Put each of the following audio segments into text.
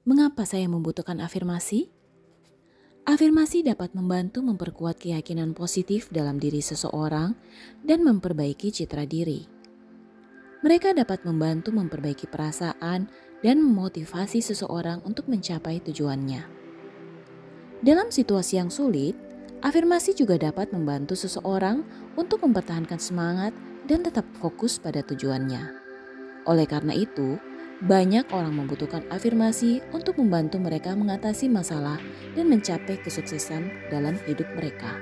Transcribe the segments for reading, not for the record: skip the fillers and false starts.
Mengapa saya membutuhkan afirmasi? Afirmasi dapat membantu memperkuat keyakinan positif dalam diri seseorang dan memperbaiki citra diri. Mereka dapat membantu memperbaiki perasaan dan memotivasi seseorang untuk mencapai tujuannya. Dalam situasi yang sulit, afirmasi juga dapat membantu seseorang untuk mempertahankan semangat dan tetap fokus pada tujuannya. Oleh karena itu, banyak orang membutuhkan afirmasi untuk membantu mereka mengatasi masalah dan mencapai kesuksesan dalam hidup mereka.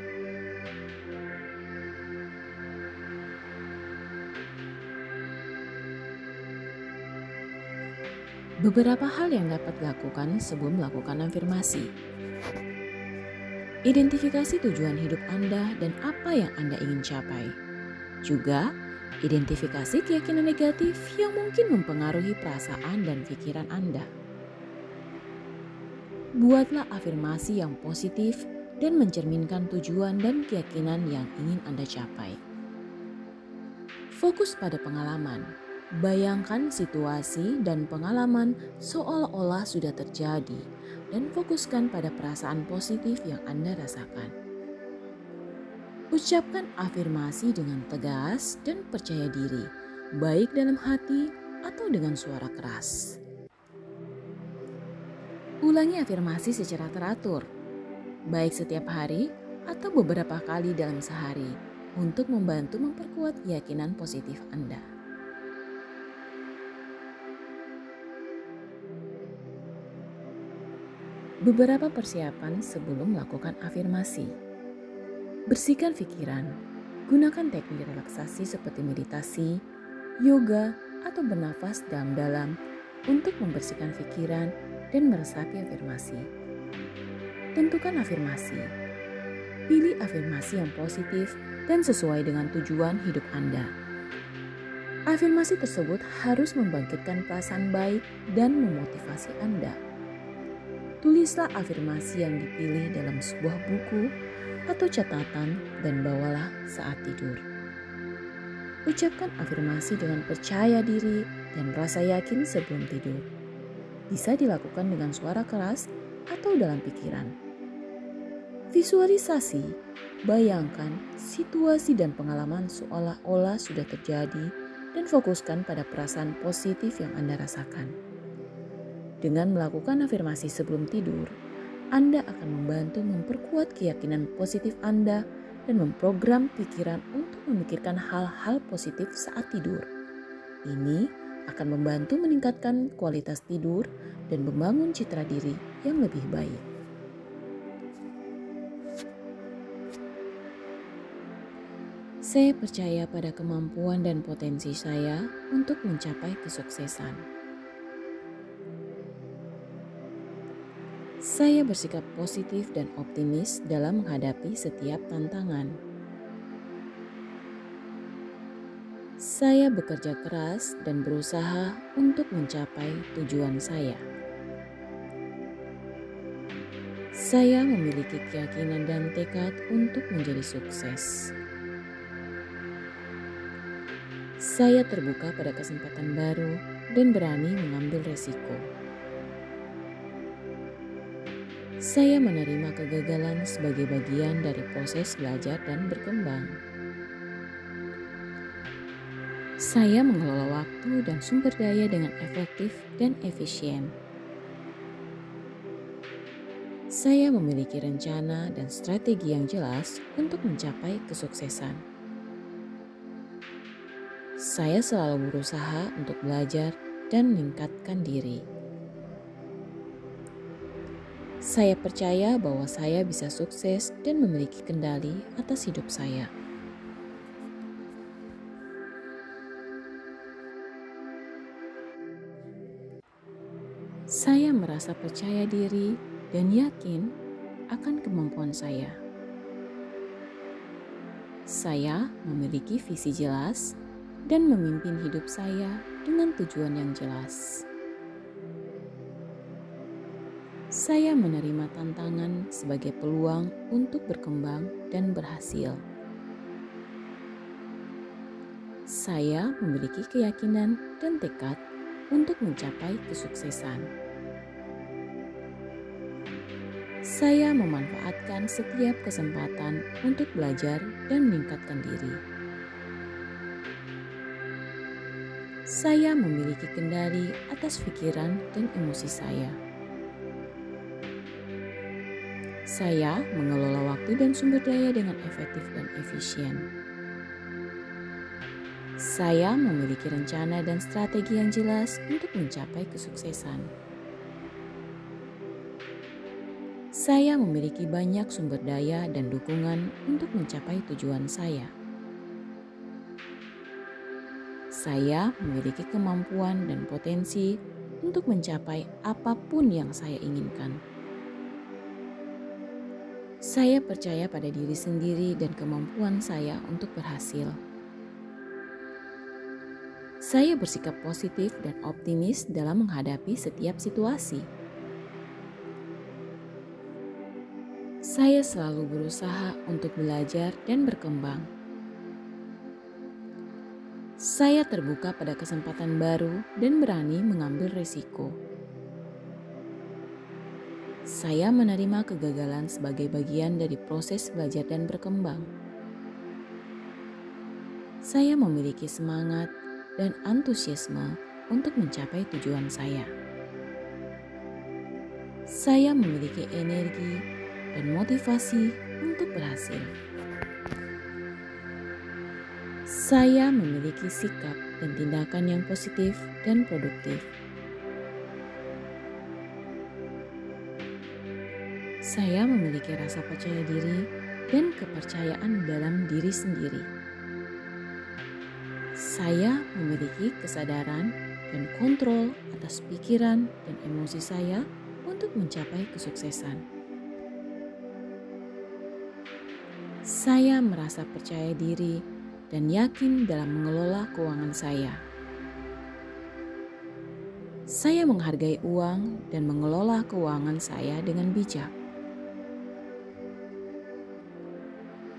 Beberapa hal yang dapat dilakukan sebelum melakukan afirmasi. Identifikasi tujuan hidup Anda dan apa yang Anda ingin capai. Juga, identifikasi keyakinan negatif yang mungkin mempengaruhi perasaan dan pikiran Anda. Buatlah afirmasi yang positif dan mencerminkan tujuan dan keyakinan yang ingin Anda capai. Fokus pada pengalaman. Bayangkan situasi dan pengalaman seolah-olah sudah terjadi dan fokuskan pada perasaan positif yang Anda rasakan. Ucapkan afirmasi dengan tegas dan percaya diri, baik dalam hati atau dengan suara keras. Ulangi afirmasi secara teratur, baik setiap hari atau beberapa kali dalam sehari, untuk membantu memperkuat keyakinan positif Anda. Beberapa persiapan sebelum melakukan afirmasi. Bersihkan pikiran. Gunakan teknik relaksasi seperti meditasi, yoga, atau bernafas dalam-dalam untuk membersihkan pikiran dan meresapi afirmasi. Tentukan afirmasi. Pilih afirmasi yang positif dan sesuai dengan tujuan hidup Anda. Afirmasi tersebut harus membangkitkan perasaan baik dan memotivasi Anda. Tulislah afirmasi yang dipilih dalam sebuah buku atau catatan dan bawalah saat tidur. Ucapkan afirmasi dengan percaya diri dan rasa yakin sebelum tidur. Bisa dilakukan dengan suara keras atau dalam pikiran. Visualisasi, bayangkan situasi dan pengalaman seolah-olah sudah terjadi dan fokuskan pada perasaan positif yang Anda rasakan. Dengan melakukan afirmasi sebelum tidur, Anda akan membantu memperkuat keyakinan positif Anda dan memprogram pikiran untuk memikirkan hal-hal positif saat tidur. Ini akan membantu meningkatkan kualitas tidur dan membangun citra diri yang lebih baik. Saya percaya pada kemampuan dan potensi saya untuk mencapai kesuksesan. Saya bersikap positif dan optimis dalam menghadapi setiap tantangan. Saya bekerja keras dan berusaha untuk mencapai tujuan saya. Saya memiliki keyakinan dan tekad untuk menjadi sukses. Saya terbuka pada kesempatan baru dan berani mengambil resiko. Saya menerima kegagalan sebagai bagian dari proses belajar dan berkembang. Saya mengelola waktu dan sumber daya dengan efektif dan efisien. Saya memiliki rencana dan strategi yang jelas untuk mencapai kesuksesan. Saya selalu berusaha untuk belajar dan meningkatkan diri. Saya percaya bahwa saya bisa sukses dan memiliki kendali atas hidup saya. Saya merasa percaya diri dan yakin akan kemampuan saya. Saya memiliki visi jelas dan memimpin hidup saya dengan tujuan yang jelas. Saya menerima tantangan sebagai peluang untuk berkembang dan berhasil. Saya memiliki keyakinan dan tekad untuk mencapai kesuksesan. Saya memanfaatkan setiap kesempatan untuk belajar dan meningkatkan diri. Saya memiliki kendali atas pikiran dan emosi saya. Saya mengelola waktu dan sumber daya dengan efektif dan efisien. Saya memiliki rencana dan strategi yang jelas untuk mencapai kesuksesan. Saya memiliki banyak sumber daya dan dukungan untuk mencapai tujuan saya. Saya memiliki kemampuan dan potensi untuk mencapai apapun yang saya inginkan. Saya percaya pada diri sendiri dan kemampuan saya untuk berhasil. Saya bersikap positif dan optimis dalam menghadapi setiap situasi. Saya selalu berusaha untuk belajar dan berkembang. Saya terbuka pada kesempatan baru dan berani mengambil risiko. Saya menerima kegagalan sebagai bagian dari proses belajar dan berkembang. Saya memiliki semangat dan antusiasme untuk mencapai tujuan saya. Saya memiliki energi dan motivasi untuk berhasil. Saya memiliki sikap dan tindakan yang positif dan produktif. Saya memiliki rasa percaya diri dan kepercayaan dalam diri sendiri. Saya memiliki kesadaran dan kontrol atas pikiran dan emosi saya untuk mencapai kesuksesan. Saya merasa percaya diri dan yakin dalam mengelola keuangan saya. Saya menghargai uang dan mengelola keuangan saya dengan bijak.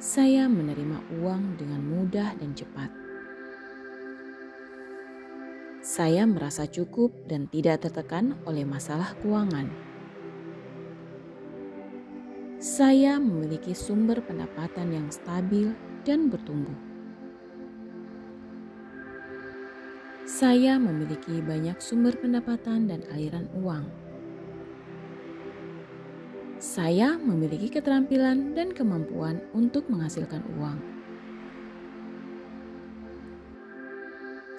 Saya menerima uang dengan mudah dan cepat. Saya merasa cukup dan tidak tertekan oleh masalah keuangan. Saya memiliki sumber pendapatan yang stabil dan bertumbuh. Saya memiliki banyak sumber pendapatan dan aliran uang. Saya memiliki keterampilan dan kemampuan untuk menghasilkan uang.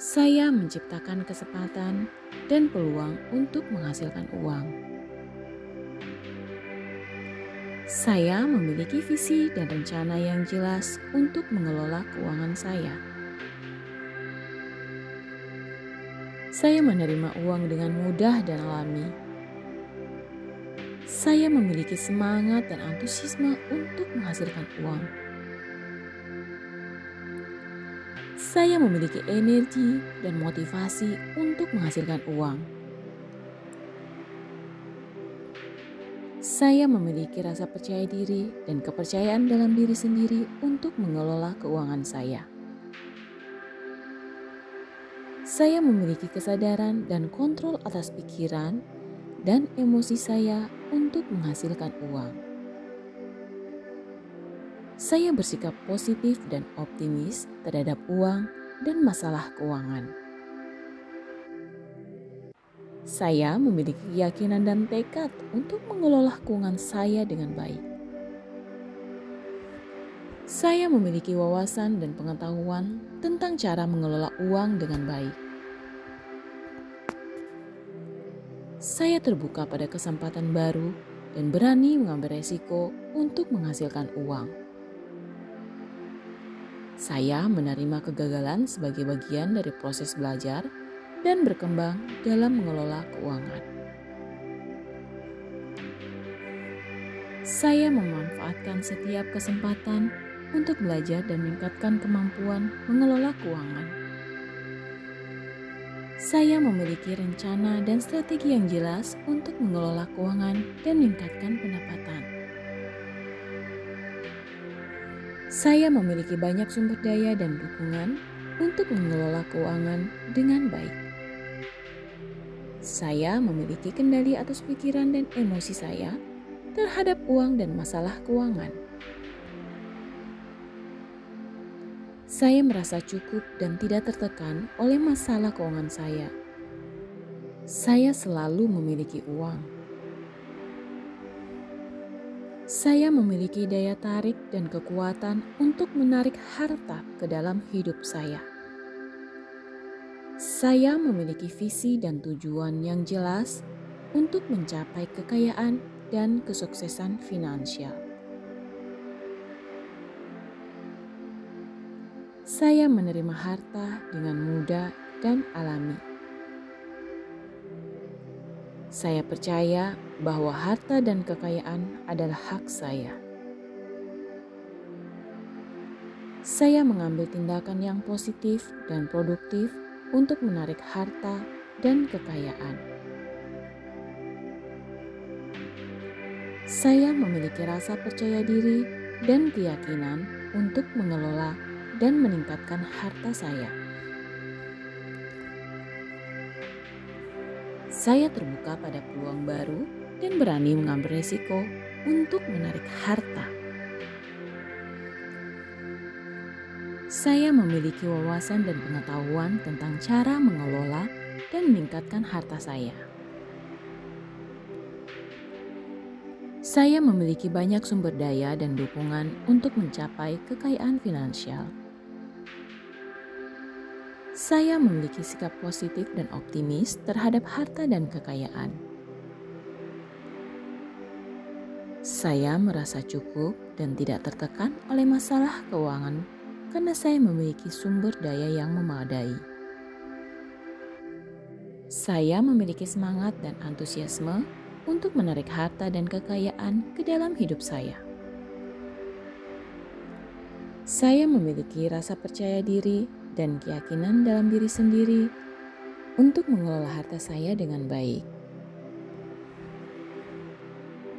Saya menciptakan kesempatan dan peluang untuk menghasilkan uang. Saya memiliki visi dan rencana yang jelas untuk mengelola keuangan saya. Saya menerima uang dengan mudah dan alami. Saya memiliki semangat dan antusiasme untuk menghasilkan uang. Saya memiliki energi dan motivasi untuk menghasilkan uang. Saya memiliki rasa percaya diri dan kepercayaan dalam diri sendiri untuk mengelola keuangan saya. Saya memiliki kesadaran dan kontrol atas pikiran dan emosi saya untuk menghasilkan uang. Saya bersikap positif dan optimis terhadap uang dan masalah keuangan. Saya memiliki keyakinan dan tekad untuk mengelola keuangan saya dengan baik. Saya memiliki wawasan dan pengetahuan tentang cara mengelola uang dengan baik. Saya terbuka pada kesempatan baru dan berani mengambil resiko untuk menghasilkan uang. Saya menerima kegagalan sebagai bagian dari proses belajar dan berkembang dalam mengelola keuangan. Saya memanfaatkan setiap kesempatan untuk belajar dan meningkatkan kemampuan mengelola keuangan. Saya memiliki rencana dan strategi yang jelas untuk mengelola keuangan dan meningkatkan pendapatan. Saya memiliki banyak sumber daya dan dukungan untuk mengelola keuangan dengan baik. Saya memiliki kendali atas pikiran dan emosi saya, terhadap uang dan masalah keuangan. Saya merasa cukup dan tidak tertekan oleh masalah keuangan saya. Saya selalu memiliki uang. Saya memiliki daya tarik dan kekuatan untuk menarik harta ke dalam hidup saya. Saya memiliki visi dan tujuan yang jelas untuk mencapai kekayaan dan kesuksesan finansial. Saya menerima harta dengan mudah dan alami. Saya percaya bahwa harta dan kekayaan adalah hak saya. Saya mengambil tindakan yang positif dan produktif untuk menarik harta dan kekayaan. Saya memiliki rasa percaya diri dan keyakinan untuk mengelola dan meningkatkan harta saya. Saya terbuka pada peluang baru dan berani mengambil risiko untuk menarik harta. Saya memiliki wawasan dan pengetahuan tentang cara mengelola dan meningkatkan harta saya. Saya memiliki banyak sumber daya dan dukungan untuk mencapai kekayaan finansial. Saya memiliki sikap positif dan optimis terhadap harta dan kekayaan. Saya merasa cukup dan tidak tertekan oleh masalah keuangan karena saya memiliki sumber daya yang memadai. Saya memiliki semangat dan antusiasme untuk menarik harta dan kekayaan ke dalam hidup saya. Saya memiliki rasa percaya diri dan keyakinan dalam diri sendiri untuk mengelola harta saya dengan baik.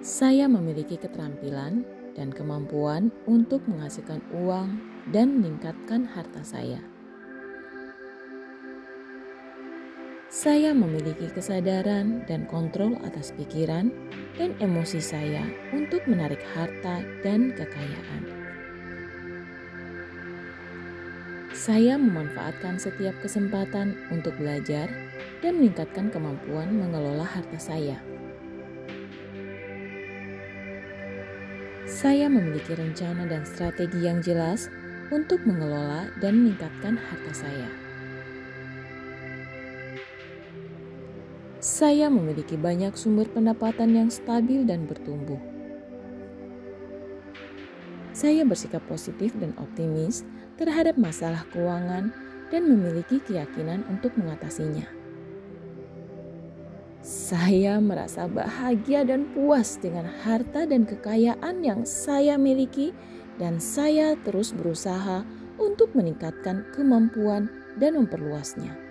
Saya memiliki keterampilan dan kemampuan untuk menghasilkan uang dan meningkatkan harta saya. Saya memiliki kesadaran dan kontrol atas pikiran dan emosi saya untuk menarik harta dan kekayaan. Saya memanfaatkan setiap kesempatan untuk belajar dan meningkatkan kemampuan mengelola harta saya. Saya memiliki rencana dan strategi yang jelas untuk mengelola dan meningkatkan harta saya. Saya memiliki banyak sumber pendapatan yang stabil dan bertumbuh. Saya bersikap positif dan optimis terhadap masalah keuangan dan memiliki keyakinan untuk mengatasinya. Saya merasa bahagia dan puas dengan harta dan kekayaan yang saya miliki dan saya terus berusaha untuk meningkatkan kemampuan dan memperluasnya.